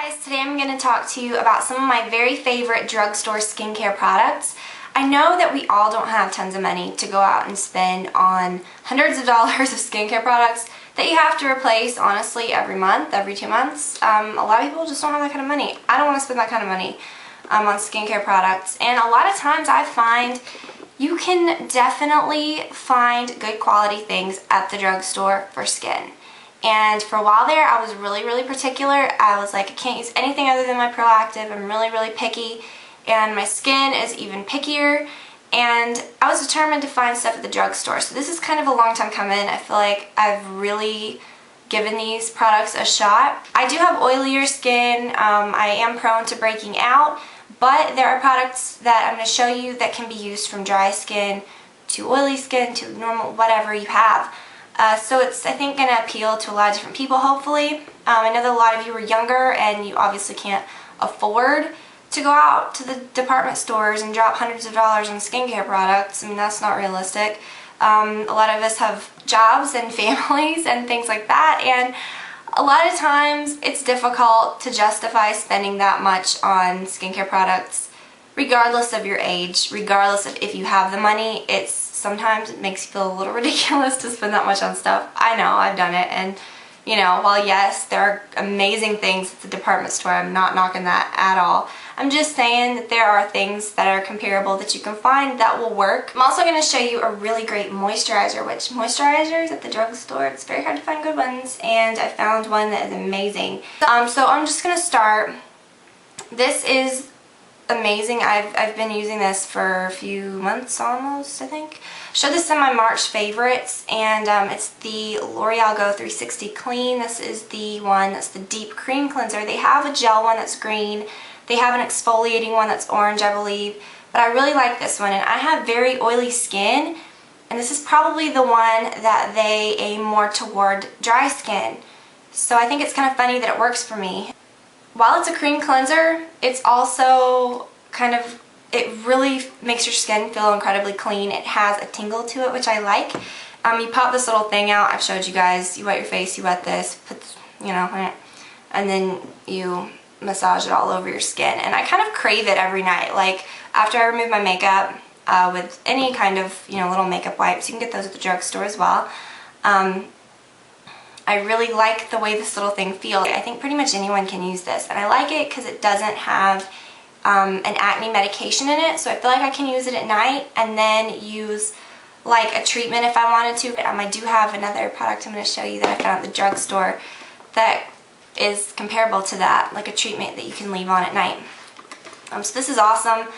guys, today I'm going to talk to you about some of my very favorite drugstore skincare products. I know that we all don't have tons of money to go out and spend on hundreds of dollars of skincare products that you have to replace, honestly, every month, every 2 months. A lot of people just don't have that kind of money. I don't want to spend that kind of money on skincare products. And a lot of times I find you can definitely find good quality things at the drugstore for skin. And for a while there, I was really particular. I was like, I can't use anything other than my Proactive. I'm really picky, and my skin is even pickier. And I was determined to find stuff at the drugstore. So this is kind of a long time coming. I feel like I've really given these products a shot. I do have oilier skin. I am prone to breaking out, but there are products that I'm going to show you that can be used from dry skin to oily skin to normal, whatever you have. So it's, I think, going to appeal to a lot of different people, hopefully. I know that a lot of you are younger and you obviously can't afford to go out to the department stores and drop hundreds of dollars on skincare products. I mean, that's not realistic. A lot of us have jobs and families and things like that, and a lot of times it's difficult to justify spending that much on skincare products regardless of your age, regardless of if you have the money. Sometimes it makes you feel a little ridiculous to spend that much on stuff. I know, I've done it, and you know, while yes, there are amazing things at the department store, I'm not knocking that at all. I'm just saying that there are things that are comparable that you can find that will work. I'm also going to show you a really great moisturizer, which moisturizers at the drugstore, it's very hard to find good ones, and I found one that is amazing. So I'm just going to start. This is amazing. I've been using this for a few months almost, I think. Showed this in my March favorites, and it's the L'Oreal Go 360 Clean. This is the one that's the deep cream cleanser. They have a gel one that's green. They have an exfoliating one that's orange, I believe. But I really like this one, and I have very oily skin, and this is probably the one that they aim more toward dry skin. So I think it's kind of funny that it works for me. While it's a cream cleanser, it's also kind of, it really makes your skin feel incredibly clean. It has a tingle to it, which I like. You pop this little thing out. I've showed you guys. You wet your face, you wet this, you know, and then you massage it all over your skin. And I kind of crave it every night. Like, after I remove my makeup with any kind of, you know, little makeup wipes. You can get those at the drugstore as well. I really like the way this little thing feels. I think pretty much anyone can use this, and I like it because it doesn't have an acne medication in it, so I feel like I can use it at night and then use like a treatment if I wanted to. I do have another product I'm going to show you that I found at the drugstore that is comparable to that, like a treatment that you can leave on at night. So this is awesome.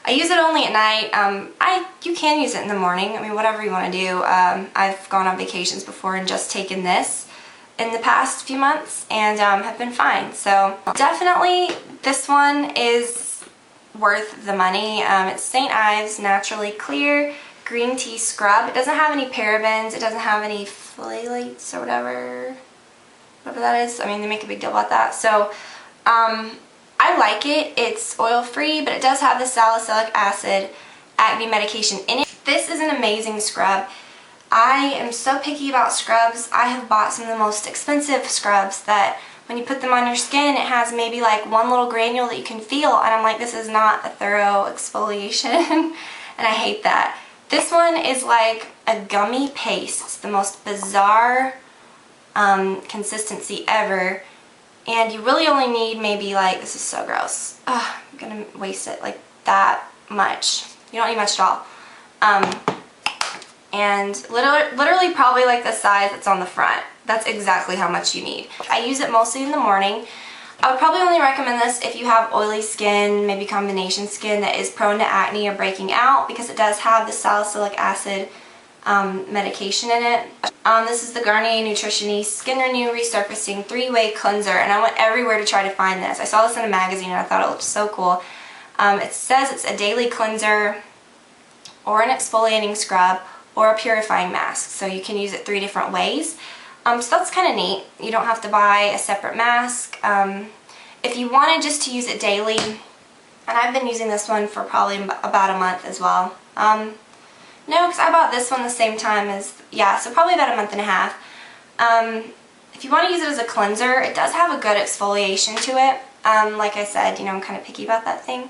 I use it only at night. You can use it in the morning. I mean, whatever you want to do. I've gone on vacations before and just taken this in the past few months and have been fine. So definitely this one is worth the money. It's St. Ives Naturally Clear Green Tea Scrub. It doesn't have any parabens. It doesn't have any phthalates or whatever that is. I mean, they make a big deal about that. So I like it. It's oil free, but it does have the salicylic acid acne medication in it. This is an amazing scrub. I am so picky about scrubs. I have bought some of the most expensive scrubs that when you put them on your skin, it has maybe like one little granule that you can feel, and I'm like, this is not a thorough exfoliation, and I hate that. This one is like a gummy paste. It's the most bizarre consistency ever, and you really only need maybe like, this is so gross. Ugh, I'm gonna waste it like that much. You don't need much at all. And literally probably like the size that's on the front. That's exactly how much you need. I use it mostly in the morning. I would probably only recommend this if you have oily skin, maybe combination skin that is prone to acne or breaking out, because it does have the salicylic acid medication in it. This is the Garnier Nutrition Skin Renew Resurfacing 3-Way Cleanser, and I went everywhere to try to find this. I saw this in a magazine and I thought it looked so cool. It says it's a daily cleanser or an exfoliating scrub or a purifying mask, so you can use it 3 different ways. So that's kind of neat. You don't have to buy a separate mask. If you wanted just to use it daily, and I've been using this one for probably about a month as well. No, because I bought this one the same time as, yeah, so probably about a month and a half. If you want to use it as a cleanser, it does have a good exfoliation to it. Like I said, you know, I'm kind of picky about that thing.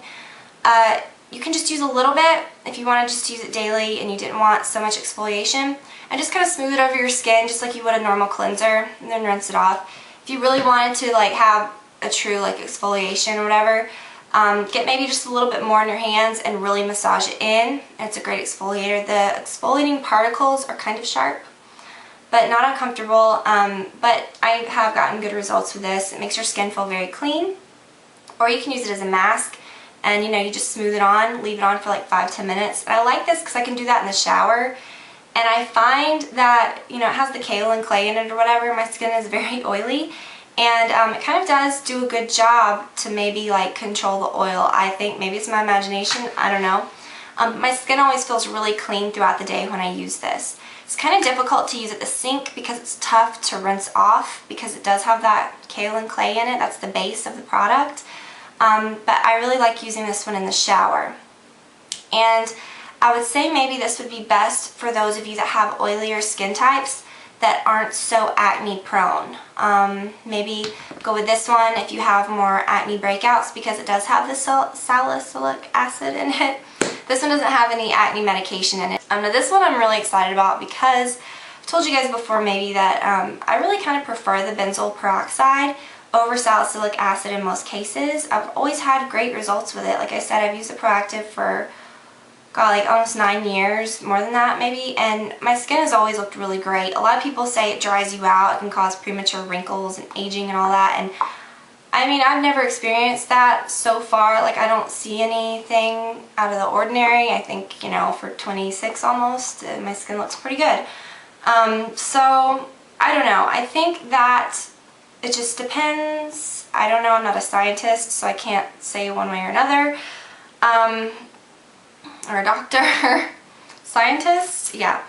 You can just use a little bit if you want to just use it daily and you didn't want so much exfoliation. And just kind of smooth it over your skin just like you would a normal cleanser, and then rinse it off. If you really wanted to like have a true like exfoliation or whatever, get maybe just a little bit more in your hands and really massage it in. It's a great exfoliator. The exfoliating particles are kind of sharp, but not uncomfortable. But I have gotten good results with this. It makes your skin feel very clean. Or you can use it as a mask, and you know, you just smooth it on, leave it on for like 5-10 minutes. And I like this because I can do that in the shower. And I find that, you know, it has the kaolin clay in it or whatever. My skin is very oily, and it kind of does do a good job to maybe like control the oil. I think maybe it's my imagination, I don't know. My skin always feels really clean throughout the day when I use this. It's kind of difficult to use at the sink because it's tough to rinse off because it does have that kaolin clay in it. That's the base of the product. But I really like using this one in the shower. And I would say maybe this would be best for those of you that have oilier skin types that aren't so acne prone. Maybe go with this one if you have more acne breakouts because it does have the salicylic acid in it. This one doesn't have any acne medication in it. Now this one I'm really excited about because I've told you guys before maybe that I really kind of prefer the benzoyl peroxide over salicylic acid in most cases. I've always had great results with it. Like I said, I've used the Proactive for like almost 9 years, more than that maybe, and my skin has always looked really great. A lot of people say it dries you out, it can cause premature wrinkles and aging and all that, and I mean, I've never experienced that so far. Like, I don't see anything out of the ordinary. I think, you know, for 26 almost, my skin looks pretty good. So, I don't know. I think that it just depends. I don't know. I'm not a scientist, so I can't say one way or another. Or a doctor. Scientist? Yeah.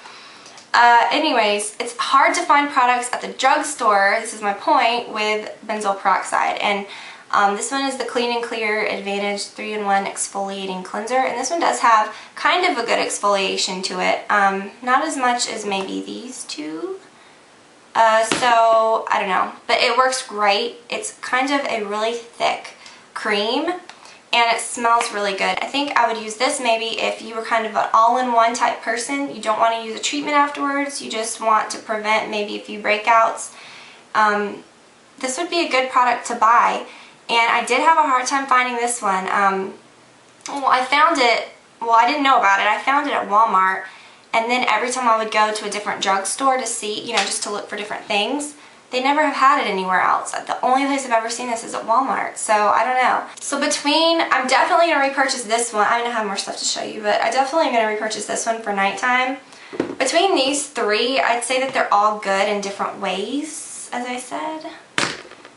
Anyways, it's hard to find products at the drugstore, this is my point, with benzoyl peroxide. And this one is the Clean and Clear Advantage 3-in-1 Exfoliating Cleanser. And this one does have kind of a good exfoliation to it. Not as much as maybe these two. So, I don't know. But it works great. It's kind of a really thick cream. And it smells really good. I think I would use this maybe if you were kind of an all-in-one type person. You don't want to use a treatment afterwards. You just want to prevent maybe a few breakouts. This would be a good product to buy. And I did have a hard time finding this one. Well, I found it, well, I didn't know about it. I found it at Walmart. And then every time I would go to a different drugstore to see, you know, just to look for different things, they never have had it anywhere else. The only place I've ever seen this is at Walmart, so I don't know. So I'm definitely going to repurchase this one. I'm going to have more stuff to show you, but I definitely am going to repurchase this one for nighttime. Between these three, I'd say that they're all good in different ways, as I said.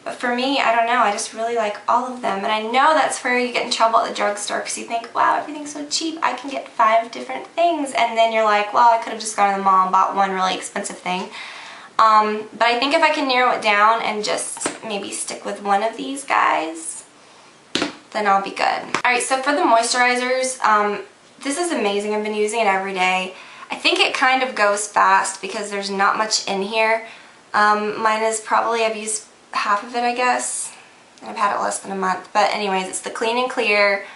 But for me, I don't know, I just really like all of them. And I know that's where you get in trouble at the drugstore because you think, wow, everything's so cheap, I can get 5 different things. And then you're like, well, I could have just gone to the mall and bought one really expensive thing. But I think if I can narrow it down and just maybe stick with one of these guys, then I'll be good. Alright, so for the moisturizers, this is amazing. I've been using it every day. I think it kind of goes fast because there's not much in here. Mine is probably, I've used half of it, I guess. I've had it less than a month. But anyways, it's the Clean and Clear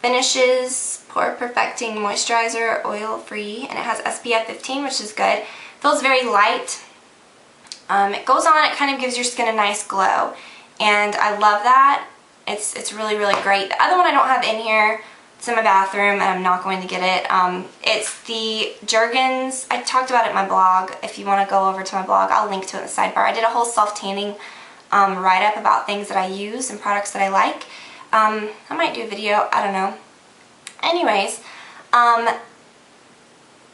Finishes Pore Perfecting Moisturizer, Oil Free, and it has SPF 15, which is good. It feels very light. It goes on, it kind of gives your skin a nice glow, and I love that. It's really, really great. The other one I don't have in here, it's in my bathroom, and I'm not going to get it. It's the Jergens. I talked about it in my blog. If you want to go over to my blog, I'll link to it in the sidebar. I did a whole self-tanning write-up about things that I use and products that I like. I might do a video, I don't know. Anyways,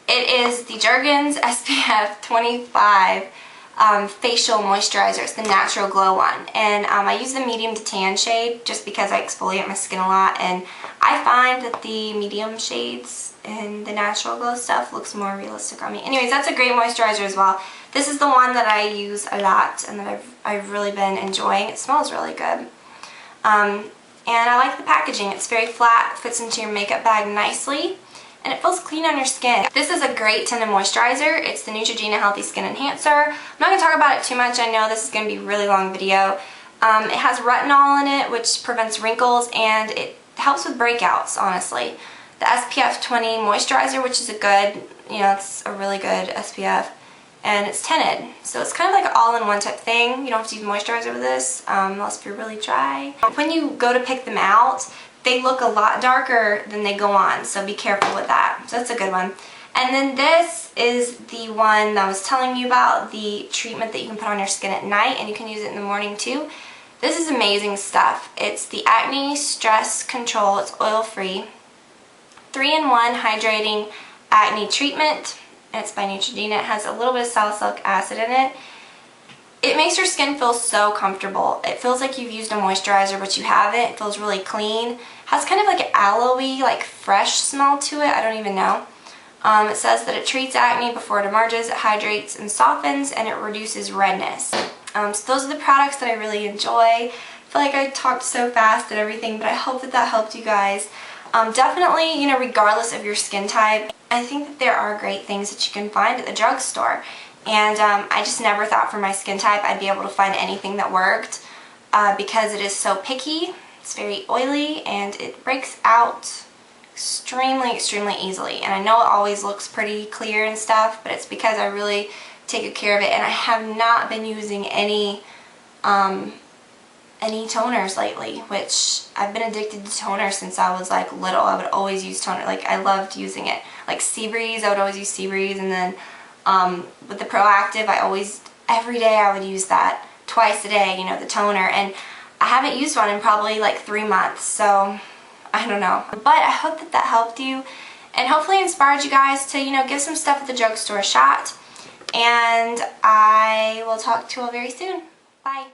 it is the Jergens SPF 25 facial moisturizer. It's the Natural Glow one, and I use the medium to tan shade just because I exfoliate my skin a lot, and I find that the medium shades in the Natural Glow stuff looks more realistic on me. Anyways, that's a great moisturizer as well. This is the one that I use a lot and that I've really been enjoying. It smells really good. And I like the packaging. It's very flat, fits into your makeup bag nicely, and it feels clean on your skin. This is a great tinted moisturizer. It's the Neutrogena Healthy Skin Enhancer. I'm not going to talk about it too much. I know this is going to be a really long video. It has retinol in it, which prevents wrinkles, and it helps with breakouts, honestly. The SPF 20 moisturizer, which is a good, it's a really good SPF, and it's tinted. So it's kind of like an all-in-one type thing. You don't have to use moisturizer with this, unless if you're really dry. When you go to pick them out, they look a lot darker than they go on, so be careful with that. So that's a good one. And then this is the one that I was telling you about, the treatment that you can put on your skin at night, and you can use it in the morning too. This is amazing stuff. It's the Acne Stress Control. It's oil-free. 3-in-1 hydrating acne treatment. And it's by Neutrogena. It has a little bit of salicylic acid in it. It makes your skin feel so comfortable. It feels like you've used a moisturizer, but you haven't. It feels really clean. It has kind of like an aloe-y, like fresh smell to it. I don't even know. It says that it treats acne before it emerges, it hydrates and softens, and it reduces redness. So those are the products that I really enjoy. I feel like I talked so fast and everything, but I hope that that helped you guys. Definitely, regardless of your skin type, I think that there are great things that you can find at the drugstore. And I just never thought for my skin type I'd be able to find anything that worked because it is so picky. It's very oily and it breaks out extremely easily. And I know it always looks pretty clear and stuff, but it's because I really take good care of it, and I have not been using any toners lately, which I've been addicted to toners since I was like little. I would always use toner. Like, I loved using it. Like Seabreeze, I would always use Seabreeze, and then with the Proactive, every day I would use that twice a day, the toner, and I haven't used one in probably like 3 months, so I don't know. But I hope that that helped you and hopefully inspired you guys to, give some stuff at the drugstore a shot. And I will talk to you all very soon. Bye.